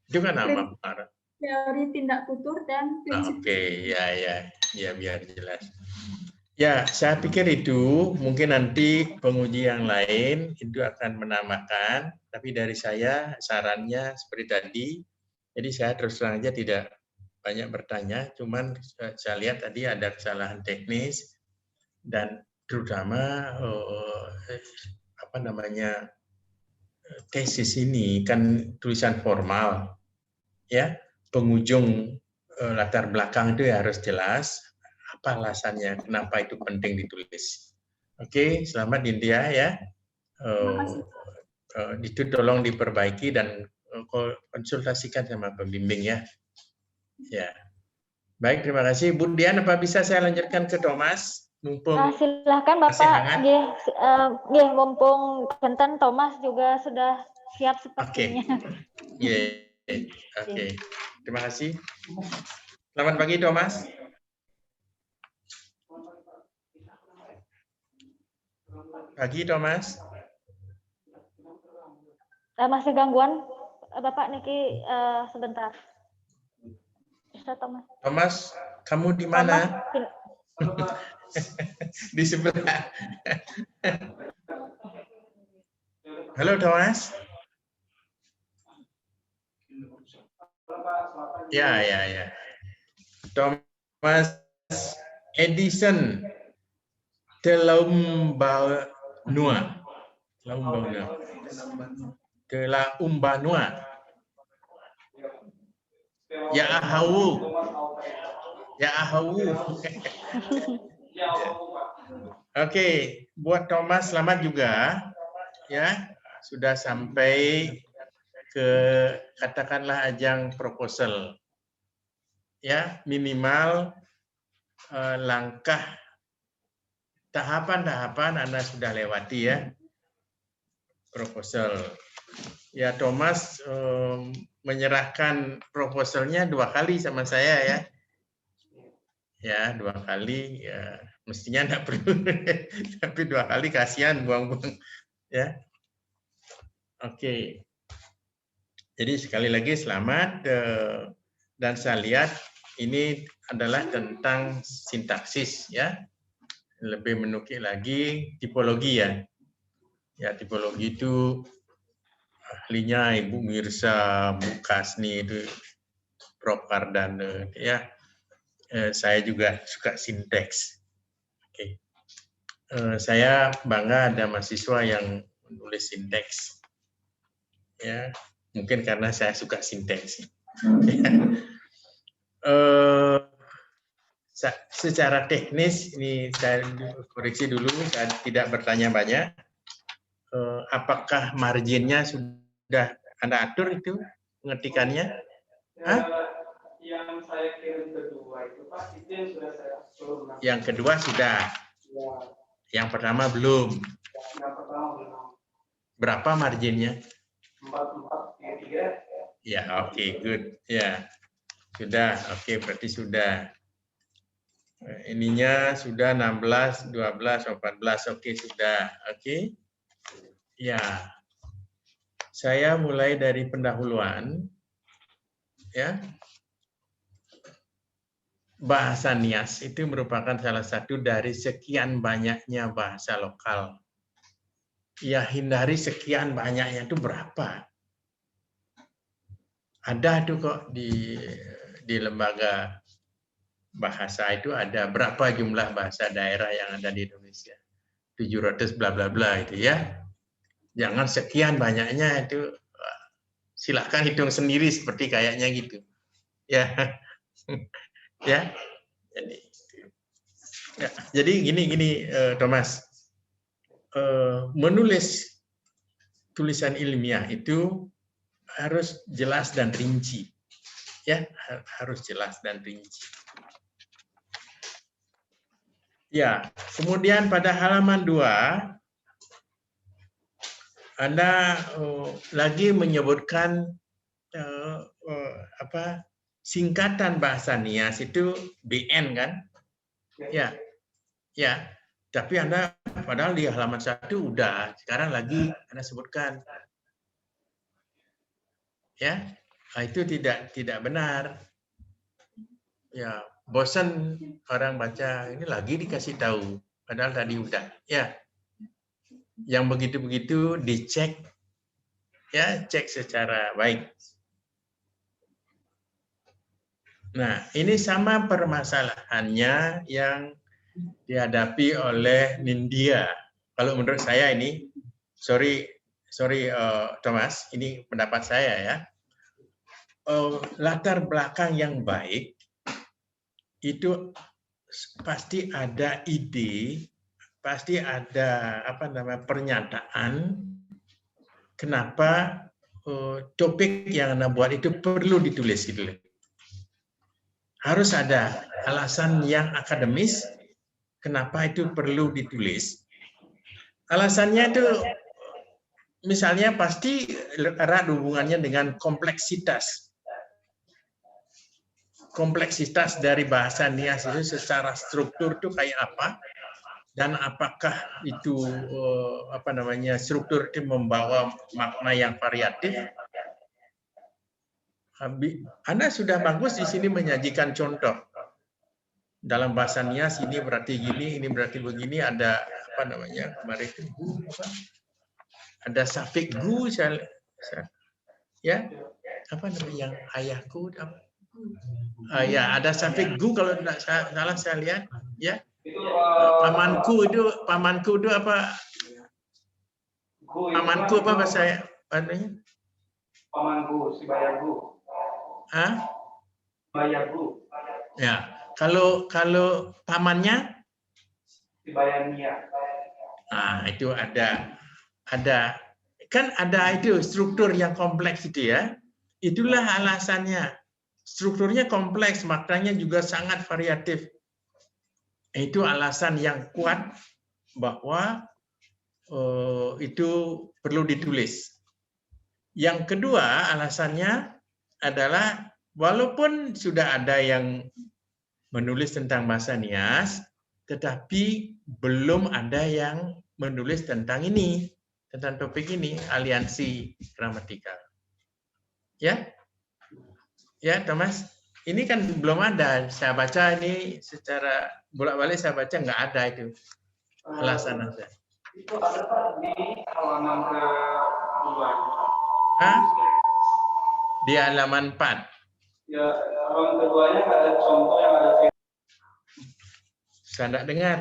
Itu kan nama pengarang. Teori tindak tutur dan prinsip. Oke, ya biar jelas. Ya, saya pikir itu mungkin nanti penguji yang lain itu akan menambahkan, tapi dari saya sarannya seperti tadi. Jadi saya terus terang aja tidak banyak bertanya, cuman saya lihat tadi ada kesalahan teknis dan terutama tesis ini kan tulisan formal, ya penghujung latar belakang itu ya harus jelas apa alasannya, kenapa itu penting ditulis. Oke, selamat Dindia ya. Itu tolong diperbaiki dan konsultasikan sama pembimbing ya. Ya. Baik, terima kasih. Bu Dian, apa bisa saya lanjutkan ke Thomas? Mumpung silahkan Bapak. Mumpung Benten Thomas juga sudah siap sepertinya. Oke. Terima kasih. Selamat pagi Thomas. Pagi Thomas. Masih gangguan Bapak Niki sebentar. Bisa Thomas. Thomas, kamu di mana? Di sebelah. Halo Thomas. Ya. Thomas Edison Telaumbanua. Ya ahawu. Oke, buat Thomas selamat juga ya, sudah sampai ke katakanlah ajang proposal. Ya, minimal langkah tahapan-tahapan Anda sudah lewati ya. Proposal. Ya, Thomas menyerahkan proposalnya 2 kali sama saya ya. Ya, 2 kali ya, mestinya enggak perlu. Tapi 2 kali kasihan buang-buang ya. Oke. Jadi sekali lagi selamat dan saya lihat ini adalah tentang sintaksis ya. Lebih menukik lagi tipologi ya. Ya, tipologi itu ahlinya Ibu Mirsa, Bu Kasni itu Prof Kardana ya. Saya juga suka sinteks. Oke. Saya bangga ada mahasiswa yang menulis sinteks. Ya, mungkin karena saya suka sinteks. Secara teknis ini saya koreksi dulu, saya tidak bertanya banyak. Apakah marginnya sudah Anda atur itu pengetikannya? Hah? Yang saya kirim kedua itu Pak, itu yang sudah saya atur. Yang kedua sudah. Ya. Yang pertama belum. Yang pertama belum. Berapa marginnya? 4433. Ya, oke, good. Ya, sudah. Oke, berarti sudah. Ininya sudah 16, 12, 14. Oke, sudah. Oke. Ya. Saya mulai dari pendahuluan. Ya. Bahasa Nias itu merupakan salah satu dari sekian banyaknya bahasa lokal. Ya, hindari sekian banyaknya itu berapa? Ada tuh kok di lembaga bahasa itu ada berapa jumlah bahasa daerah yang ada di Indonesia. 700 bla bla bla itu ya. Jangan sekian banyaknya itu, silakan hitung sendiri seperti kayaknya gitu. Ya. Ya. Jadi gini Thomas. Menulis tulisan ilmiah itu harus jelas dan rinci. Ya, harus jelas dan rinci. Ya, kemudian pada halaman 2 Anda lagi menyebutkan singkatan bahasa Nias itu BN kan? Ya. Ya. Tapi Anda padahal di halaman 1 udah, sekarang lagi Anda sebutkan. Ya. Nah, itu tidak benar. Ya, bosan orang baca, ini lagi dikasih tahu padahal tadi udah. Ya. Yang begitu-begitu dicek, ya, cek secara baik. Nah, ini sama permasalahannya yang dihadapi oleh Nindya. Kalau menurut saya ini, sorry Thomas, ini pendapat saya ya. Latar belakang yang baik itu pasti ada ide, pasti ada pernyataan kenapa topik yang Anda buat itu perlu ditulis gitu. Harus ada alasan yang akademis kenapa itu perlu ditulis. Alasannya itu misalnya pasti erat hubungannya dengan kompleksitas. Kompleksitas dari bahasa Nias itu secara struktur itu kayak apa, dan apakah itu struktur itu membawa makna yang variatif. Anda sudah bagus di sini menyajikan contoh. Dalam bahasa Nias ini berarti gini, ini berarti begini, ada kemarin itu ada safik gu, ya, yang ayahku, ya ada safik gu kalau tidak salah saya lihat, ya. Pamanku itu apa? Pamanku apa bahasa namanya? Pamanku, si Bayagu. Hah? Bayagu. Ya, kalau pamannya? Si Bayania. Nah, itu ada kan ada itu struktur yang kompleks itu ya. Itulah alasannya. Strukturnya kompleks, maknanya juga sangat variatif. Itu alasan yang kuat bahwa itu perlu ditulis. Yang kedua alasannya adalah walaupun sudah ada yang menulis tentang bahasa Nias, tetapi belum ada yang menulis tentang ini, tentang topik ini, aliansi gramatikal. Ya? Ya, Thomas? Ini kan belum ada. Saya baca ini secara bolak-balik saya baca nggak ada itu. Alasan aja. Itu ada Pak di halaman kedua. Hah? Di halaman 4. Ya, halaman keduanya ada contoh yang ada. Saya tidak dengar.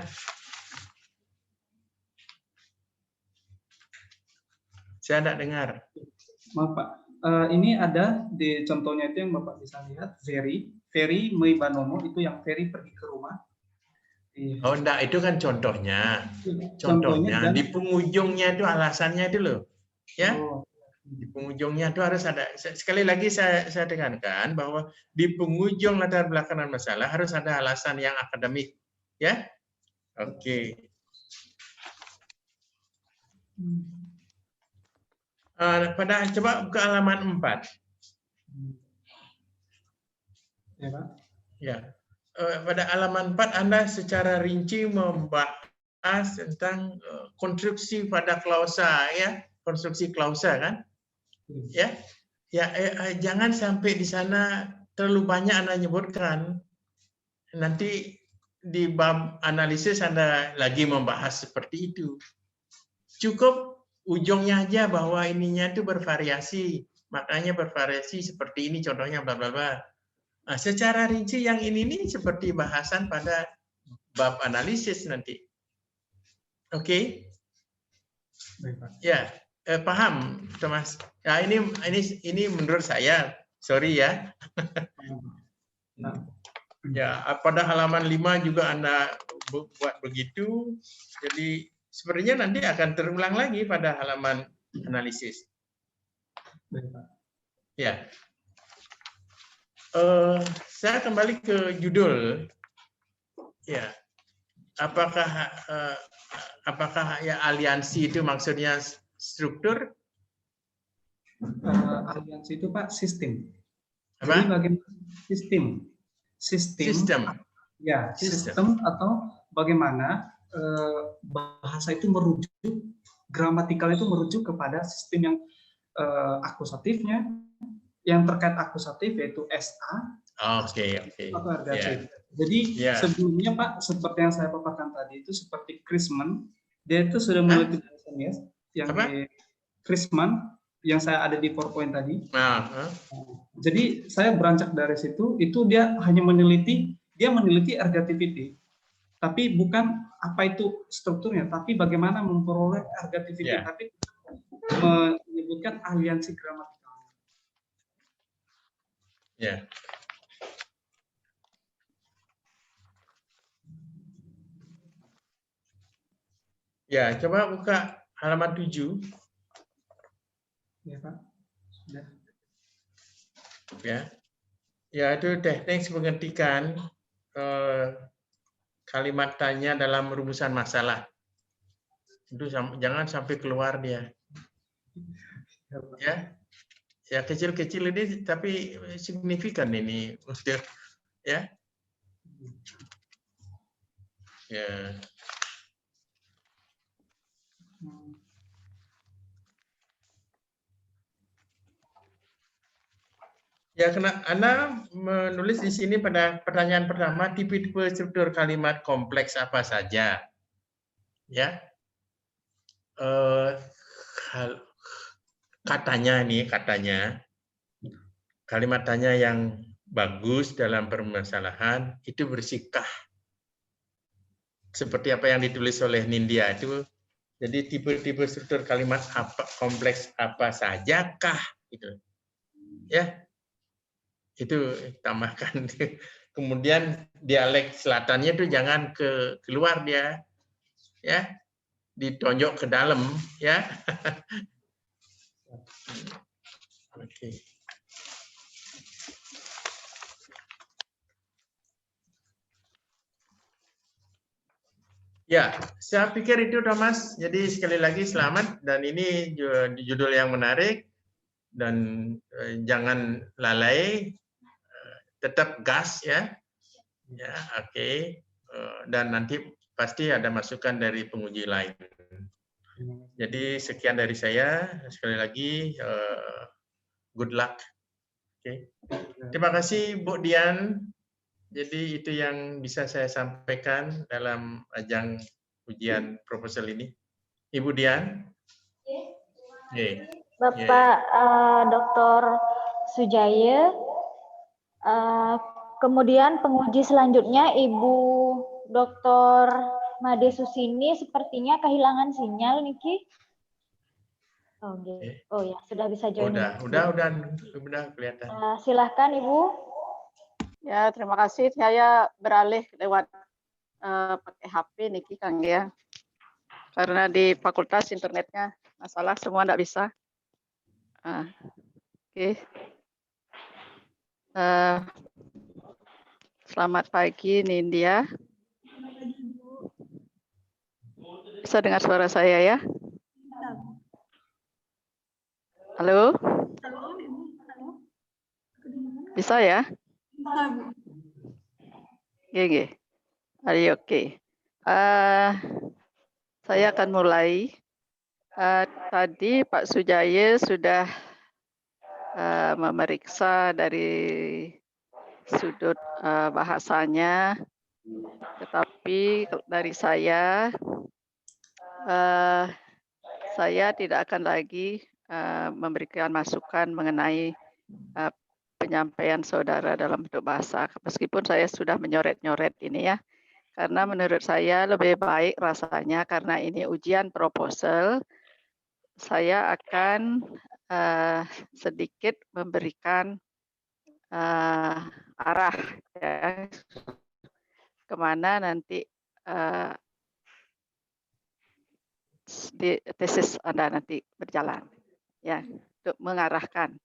Saya tidak dengar. Maaf Pak, ini ada di contohnya itu yang Bapak bisa lihat, Ferry Meibanono itu yang Ferry pergi ke rumah. Oh enggak, itu kan contohnya. Contohnya dan Di penghujungnya itu alasannya itu loh. Ya, oh, di penghujungnya itu harus ada. Sekali lagi saya tekankan bahwa di penghujung latar belakang masalah harus ada alasan yang akademik. Ya, oke. Coba buka halaman 4. ya Pak. Ya. Pada halaman 4 Anda secara rinci membahas tentang konstruksi pada klausa, ya, konstruksi klausa kan, ya, jangan sampai di sana terlalu banyak Anda nyebutkan, nanti di bab analisis Anda lagi membahas seperti itu. Cukup ujungnya aja bahwa ininya itu bervariasi, makanya bervariasi seperti ini contohnya bla bla bla. Nah, secara rinci yang ini nih seperti bahasan pada bab analisis nanti. Oke? Ya, paham, Thomas. Ya, ini menurut saya, sorry ya. Ya, pada halaman 5 juga Anda buat begitu. Jadi sepertinya nanti akan terulang lagi pada halaman analisis. Ya. Saya kembali ke judul, ya. Apakah ya aliansi itu maksudnya struktur? Aliansi itu Pak sistem. Apa? Jadi bagaimana sistem? Ya, sistem atau bagaimana bahasa itu merujuk, gramatikal itu merujuk kepada sistem yang akusatifnya. Yang terkait akusatif yaitu SA atau ergatif. Jadi sebelumnya Pak, seperti yang saya paparkan tadi itu seperti Chrisman, dia itu sudah meneliti bahasanya yang di Chrisman yang saya ada di PowerPoint tadi. Jadi saya beranjak dari situ, itu dia hanya meneliti ergativity, tapi bukan apa itu strukturnya, tapi bagaimana memperoleh ergativity, tapi menyebutkan aliansi gramatikal. Ya. Ya, coba buka halaman 7. Ya, Pak. Sudah. Ya. Ya, itu teknik menghentikan kalimat tanya dalam rumusan masalah. Itu jangan sampai keluar dia. Ya. Ya, kecil-kecil ini tapi signifikan ini untuk ya. Ya. Ya, karena Anda menulis di sini pada pertanyaan pertama, tipe-tipe struktur kalimat kompleks apa saja? Ya. Katanya kalimat tanya yang bagus dalam permasalahan itu bersikah seperti apa yang ditulis oleh Nindya itu. Jadi tipe-tipe struktur kalimat kompleks apa sajakah gitu. Ya. Itu tambahkan. Kemudian dialek selatannya itu jangan keluar dia. Ya. Ditonjok ke dalam ya. Oke. Ya, saya pikir itu Thomas. Jadi sekali lagi selamat dan ini judul yang menarik dan jangan lalai, tetap gas ya. Ya, oke. Dan nanti pasti ada masukan dari penguji lain. Jadi sekian dari saya. Sekali lagi good luck. Oke. Terima kasih Bu Dian. Jadi itu yang bisa saya sampaikan dalam ajang ujian proposal ini. Ibu Dian. Bapak Dr. Sujaya. Kemudian penguji selanjutnya Ibu Dr. Made Susini sepertinya kehilangan sinyal, Niki. Oh, gitu. Oke. Oh ya, sudah bisa join ini. Udah kelihatan. Silahkan Ibu. Ya, terima kasih. Saya beralih lewat pakai HP niki Kang ya. Karena di fakultas internetnya masalah, semua enggak bisa. Oke. Selamat pagi Nindya. Bisa dengar suara saya ya? Halo? Halo, Ibu. Halo. Bisa ya? Bisa, Bu. Oke. Oke. Saya akan mulai. Tadi Pak Sujaya sudah memeriksa dari sudut bahasanya, tetapi dari saya tidak akan lagi memberikan masukan mengenai penyampaian saudara dalam bentuk bahasa, meskipun saya sudah menyoret-nyoret ini ya, karena menurut saya lebih baik rasanya karena ini ujian proposal, saya akan sedikit memberikan arah ya, kemana nanti di tesis Anda nanti berjalan, ya, untuk mengarahkan.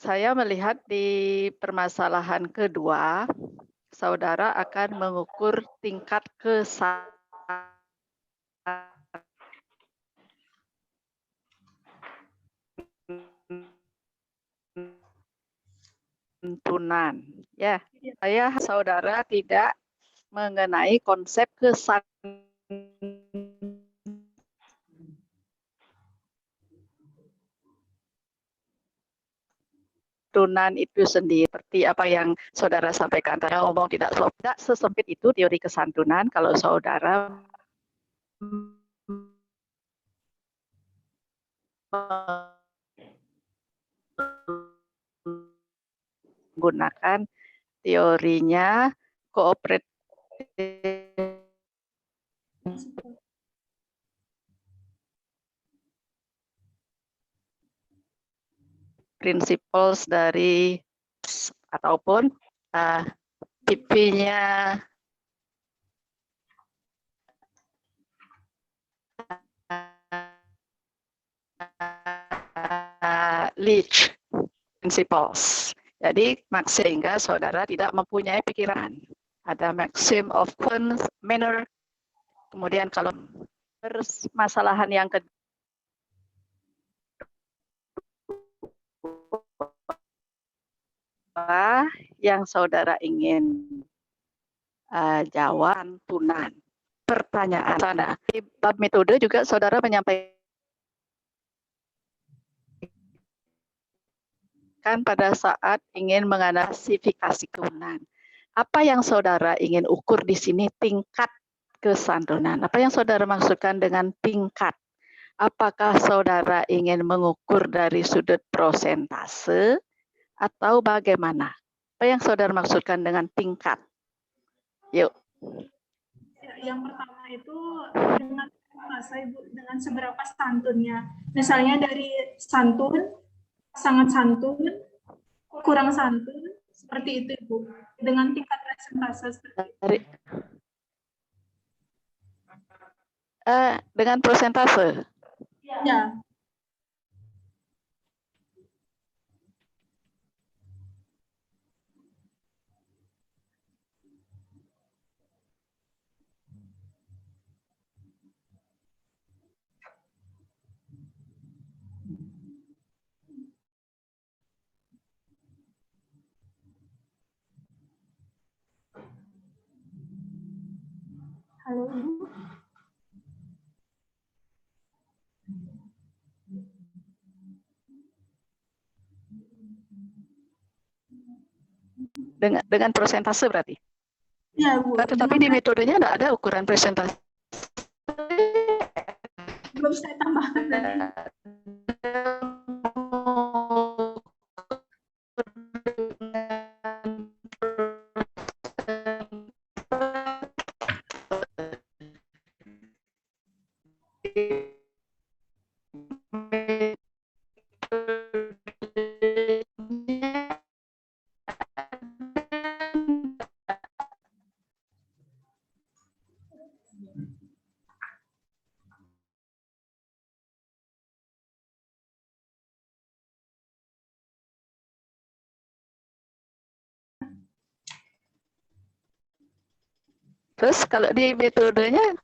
Saya melihat di permasalahan kedua, saudara akan mengukur tingkat kesantunan. Ya, saudara tidak mengenai konsep kesantunan itu sendiri, seperti apa yang saudara sampaikan. Saya ngomong tidak sesempit itu teori kesantunan kalau saudara menggunakan teorinya kooperatif principles dari ataupun PP-nya Leach principles. Jadi sehingga saudara tidak mempunyai pikiran. Ada maxim of manner. Kemudian kalau permasalahan yang kedua yang saudara ingin jawab santunan. Pertanyaan sana. Di bab metode juga saudara menyampaikan pada saat ingin menganalifikasi kesantunan. Apa yang saudara ingin ukur di sini tingkat kesantunan? Apa yang saudara maksudkan dengan tingkat? Apakah saudara ingin mengukur dari sudut prosentase atau bagaimana? Apa yang saudara maksudkan dengan tingkat? Yuk. Yang pertama itu dengan bahasa Ibu, dengan seberapa santunnya. Misalnya dari santun, sangat santun, kurang santun, seperti itu Ibu. Dengan tingkat presentase seperti itu. Dengan persentase? Ya. Halo Ibu. Dengan persentase berarti? Ya, Bu. Tetapi di metodenya tidak ada ukuran persentase. Belum saya tambahkan lagi. Terus kalau di metodenya